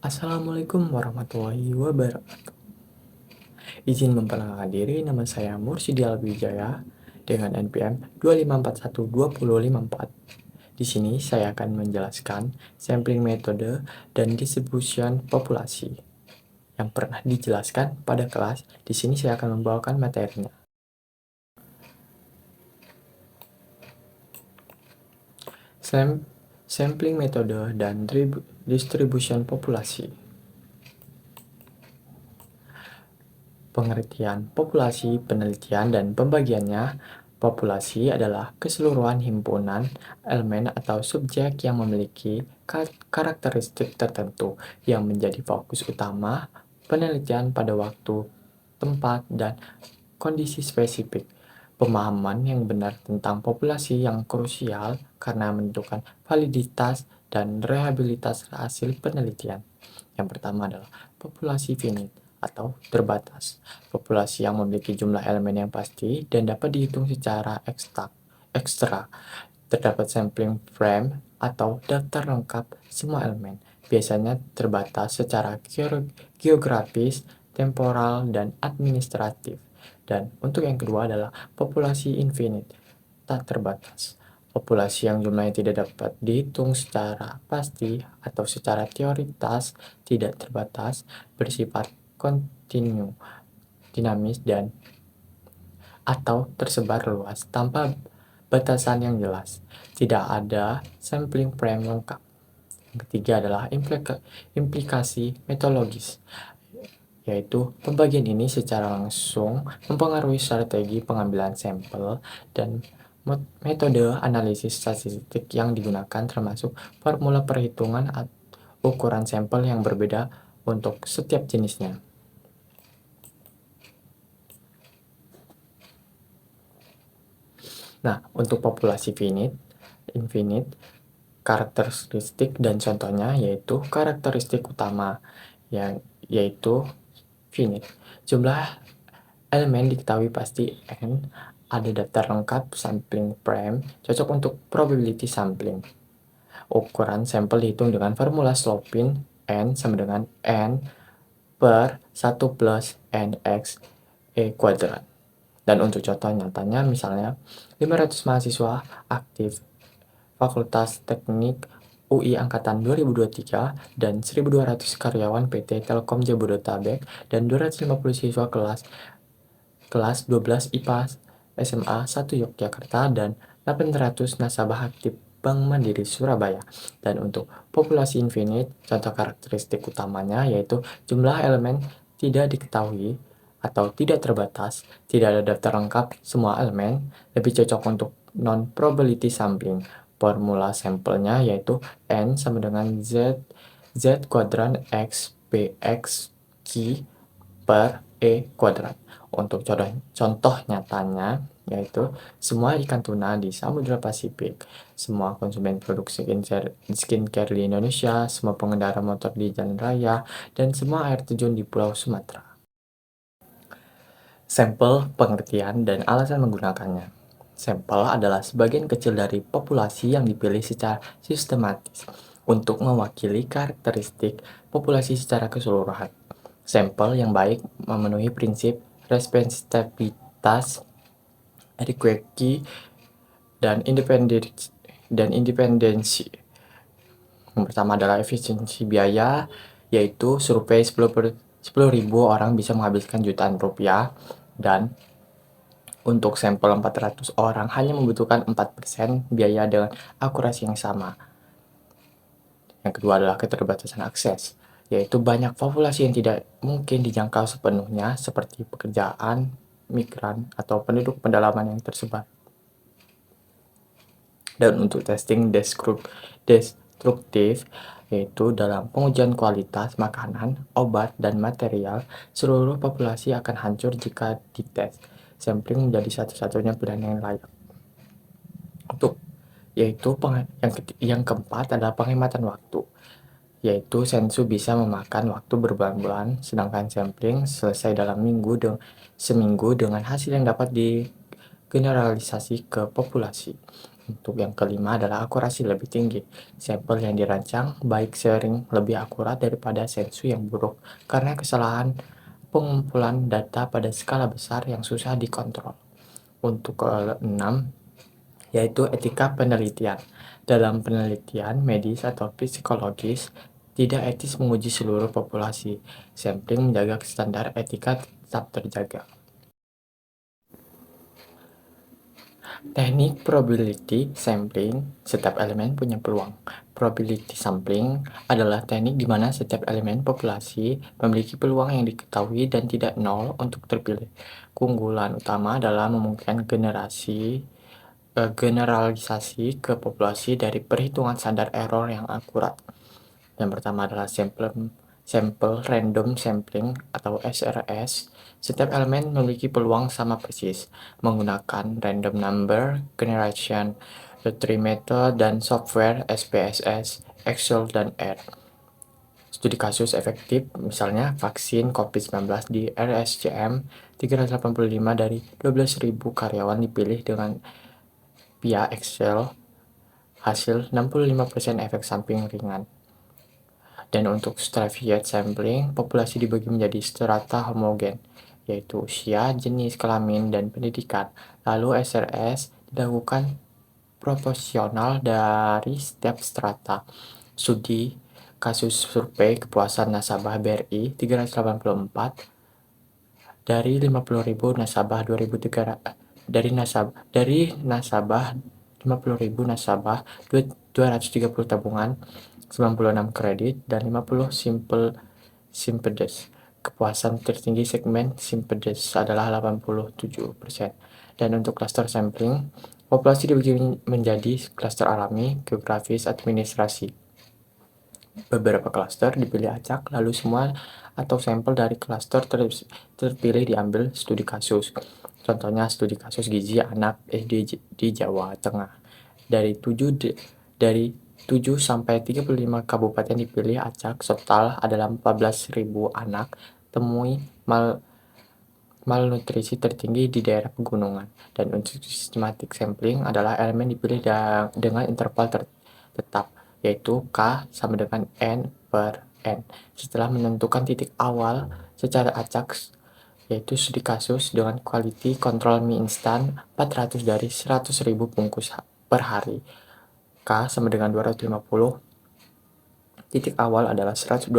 Assalamualaikum warahmatullahi wabarakatuh. Izin memperkenalkan diri, nama saya Mursyidi Alwijaya dengan NPM 2541254. Di sini saya akan menjelaskan sampling metode dan distribution populasi yang pernah dijelaskan pada kelas. Di sini saya akan membawakan materinya. Sampling metode dan distribution populasi. Pengertian populasi, penelitian, dan pembagiannya. Populasi adalah keseluruhan himpunan elemen atau subjek yang memiliki karakteristik tertentu yang menjadi fokus utama penelitian pada waktu, tempat, dan kondisi spesifik. Pemahaman yang benar tentang populasi yang krusial karena menentukan validitas dan rehabilitas hasil penelitian. Yang pertama adalah populasi finite atau terbatas. Populasi yang memiliki jumlah elemen yang pasti dan dapat dihitung secara ekstra. Terdapat sampling frame atau daftar lengkap semua elemen. Biasanya terbatas secara geografis, temporal, dan administratif. Dan untuk yang kedua adalah populasi infinite, tak terbatas. Populasi yang jumlahnya tidak dapat dihitung secara pasti atau secara teoritas tidak terbatas, bersifat kontinu, dinamis, dan atau tersebar luas tanpa batasan yang jelas. Tidak ada sampling frame lengkap. Yang ketiga adalah implikasi metodologis, yaitu pembagian ini secara langsung mempengaruhi strategi pengambilan sampel dan metode analisis statistik yang digunakan, termasuk formula perhitungan ukuran sampel yang berbeda untuk setiap jenisnya. Nah, untuk populasi infinite, karakteristik dan contohnya yaitu karakteristik utama yang yaitu finite. Jumlah elemen diketahui pasti n, ada daftar lengkap sampling frame, cocok untuk probability sampling. Ukuran sampel dihitung dengan formula sloping n sama dengan n per 1 plus nx e kuadrat. Dan untuk contoh nyatanya misalnya 500 mahasiswa aktif Fakultas Teknik UI Angkatan 2023 dan 1.200 karyawan PT Telkom Jabodetabek dan 250 siswa kelas 12 IPA SMA 1 Yogyakarta dan 800 nasabah aktif Bank Mandiri Surabaya. Dan untuk populasi infinite, contoh karakteristik utamanya yaitu jumlah elemen tidak diketahui atau tidak terbatas, tidak ada daftar lengkap semua elemen, lebih cocok untuk non-probability sampling. Formula sampelnya yaitu N sama dengan Z kuadran X PX Q per E kuadrat. Untuk contoh nyatanya yaitu semua ikan tuna di Samudra Pasifik, semua konsumen produk skincare di Indonesia, semua pengendara motor di jalan raya, dan semua air terjun di Pulau Sumatera. Sampel, pengertian, dan alasan menggunakannya. Sampel adalah sebagian kecil dari populasi yang dipilih secara sistematis untuk mewakili karakteristik populasi secara keseluruhan. Sampel yang baik memenuhi prinsip representativitas, adequacy, dan independensi. Yang pertama adalah efisiensi biaya, yaitu survei 10.000 orang bisa menghabiskan jutaan rupiah, dan untuk sampel 400 orang hanya membutuhkan 4% biaya dengan akurasi yang sama. Yang kedua adalah keterbatasan akses, yaitu banyak populasi yang tidak mungkin dijangkau sepenuhnya seperti pekerjaan, migran, atau penduduk pedalaman yang tersebar. Dan untuk testing destruktif, yaitu dalam pengujian kualitas makanan, obat, dan material, seluruh populasi akan hancur jika dites. Sampling menjadi satu-satunya pilihan yang layak. Yang keempat adalah penghematan waktu, yaitu sensu bisa memakan waktu berbulan-bulan, sedangkan sampling selesai dalam seminggu dengan hasil yang dapat digeneralisasi ke populasi. Untuk yang kelima adalah akurasi lebih tinggi. Sampel yang dirancang baik sering lebih akurat daripada sensu yang buruk karena kesalahan pengumpulan data pada skala besar yang susah dikontrol. Untuk keenam, yaitu etika penelitian. Dalam penelitian medis atau psikologis, tidak etis menguji seluruh populasi. Sampling menjaga standar etika tetap terjaga. Teknik probability sampling, setiap elemen punya peluang. Probability sampling adalah teknik di mana setiap elemen populasi memiliki peluang yang diketahui dan tidak nol untuk terpilih. Keunggulan utama adalah memungkinkan generalisasi ke populasi dari perhitungan standar error yang akurat. Yang pertama adalah sample random sampling atau SRS. Setiap elemen memiliki peluang sama persis menggunakan random number generation, tree method, dan software SPSS, Excel, dan R. Studi kasus efektif, misalnya vaksin COVID-19 di RSCM, 385 dari 12.000 karyawan dipilih dengan via Excel, hasil 65% efek samping ringan. Dan untuk stratified sampling, populasi dibagi menjadi strata homogen, yaitu usia, jenis kelamin, dan pendidikan. Lalu SRS dilakukan proporsional dari setiap strata. Studi kasus survei kepuasan nasabah BRI 384 dari 50.000 nasabah 2.300 dari nasabah 50.000 nasabah 230 tabungan 96 kredit dan 50 simple Simpedes. Kepuasan tertinggi segmen Simpedes adalah 87%. Dan untuk cluster sampling, populasi dibagi menjadi cluster alami, geografis, administrasi. Beberapa cluster dipilih acak, lalu semua atau sampel dari cluster terpilih diambil studi kasus. Contohnya studi kasus gizi anak di Jawa Tengah. Dari 7 sampai 35 kabupaten dipilih acak, total adalah 14.000 anak temui malnutrisi tertinggi di daerah pegunungan. Dan untuk systematic sampling adalah elemen dipilih dengan interval tetap, yaitu K sama dengan N per N. Setelah menentukan titik awal secara acak, yaitu studi kasus dengan quality control mie instan 400 dari 100.000 bungkus per hari. K sama dengan 250, titik awal adalah 127,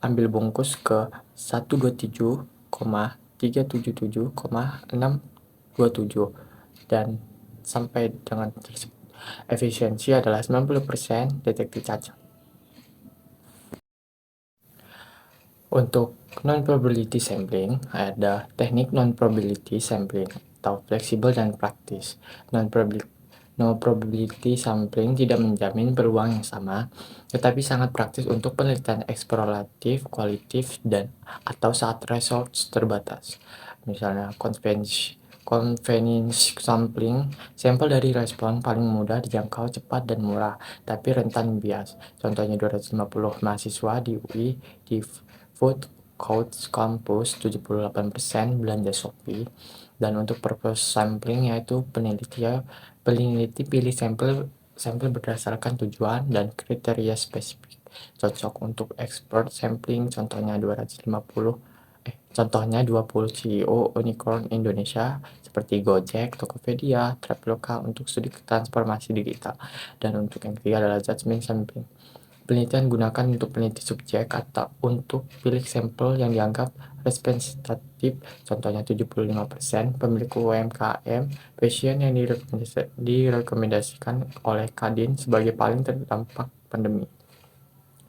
ambil bungkus ke 127,377,627 dan sampai dengan tersebut. Efisiensi adalah 90% deteksi cacat. Untuk non-probability sampling, ada teknik non-probability sampling atau fleksibel dan praktis. Non-probability sampling tidak menjamin peluang yang sama, tetapi sangat praktis untuk penelitian eksploratif, kualitatif, dan atau saat results terbatas. Misalnya convenience sampling, sampel dari respon paling mudah dijangkau, cepat, dan murah, tapi rentan bias. Contohnya 250 mahasiswa di UI di Food Courts Campus, 78% belanja Shopee. Dan untuk purpose sampling yaitu peneliti pilih sampel berdasarkan tujuan dan kriteria spesifik. Cocok untuk expert sampling, contohnya 20 CEO unicorn Indonesia seperti Gojek, Tokopedia, Traveloka untuk studi transformasi digital. Dan untuk yang ketiga adalah judgment sampling. Penelitian gunakan untuk peneliti subjek atau untuk pilih sampel yang dianggap representatif, contohnya 75% pemilik UMKM pasien yang direkomendasikan oleh Kadin sebagai paling terdampak pandemi.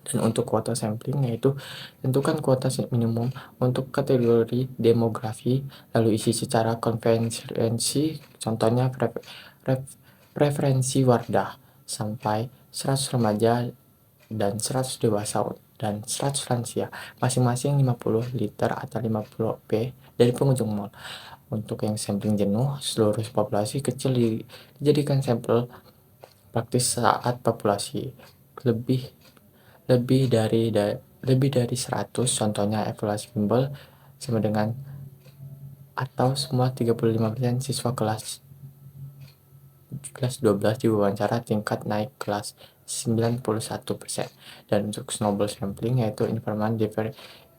Dan untuk kuota sampling yaitu tentukan kuota minimum untuk kategori demografi, lalu isi secara konferensi, contohnya preferensi Wardah sampai 100 remaja dan 100 dewasa dan 100 lansia, masing-masing 50 liter atau 50 P dari pengunjung mal. Untuk yang sampling jenuh, seluruh populasi kecil dijadikan sampel praktis saat populasi lebih dari 100, contohnya evaluasi bimbel sama dengan atau semua 35% siswa kelas kelas 12 diwawancara tingkat naik kelas 91%. Dan untuk snowball sampling yaitu informan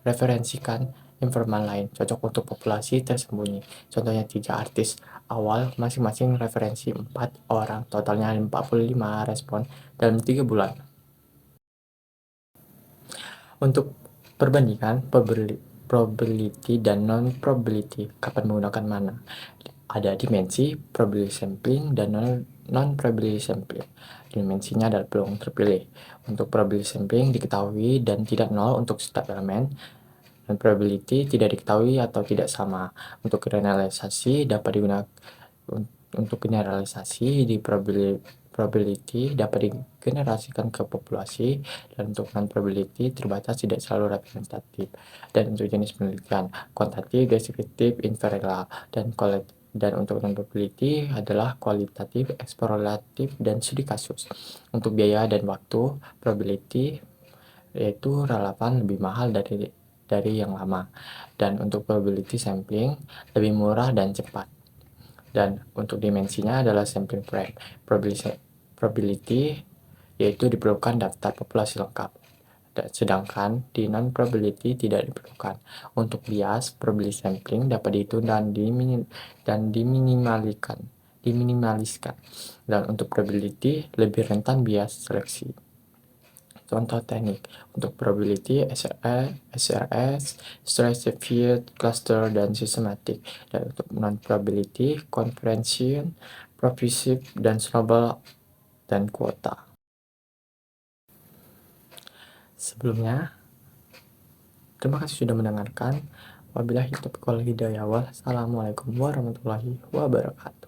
referensikan informan lain, cocok untuk populasi tersembunyi. Contohnya 3 artis awal masing-masing referensi 4 orang, totalnya 45 respon dalam 3 bulan. Untuk perbandingan probability dan non-probability, kapan menggunakan mana? Ada dimensi, probability sampling, dan non-probability sampling. Dimensinya adalah peluang terpilih. Untuk probability sampling diketahui dan tidak nol untuk setiap elemen, dan probability tidak diketahui atau tidak sama. Untuk generalisasi dapat digunakan untuk generalisasi di probability dapat digenerasikan ke populasi, dan untuk non-probability terbatas, tidak selalu representatif. Dan untuk jenis penelitian kuantitatif, deskriptif, inferensial, dan untuk non-probability adalah kualitatif, eksploratif, dan studi kasus. Untuk biaya dan waktu, probability yaitu relevan lebih mahal dari yang lama, dan untuk probability sampling lebih murah dan cepat. Dan untuk dimensinya adalah sampling frame. Probability yaitu diperlukan daftar populasi lengkap, sedangkan di non-probability tidak diperlukan. Untuk bias, probability sampling dapat dihitung dan diminimaliskan. Dan untuk probability lebih rentan bias seleksi. Contoh teknik untuk probability SRS, stratified, cluster, dan systematic. Dan untuk non-probability, convention, provisive, dan snowball, dan kuota. Sebelumnya, terima kasih sudah mendengarkan. Wabillahi taufiq wal hidayah. Wassalamualaikum warahmatullahi wabarakatuh.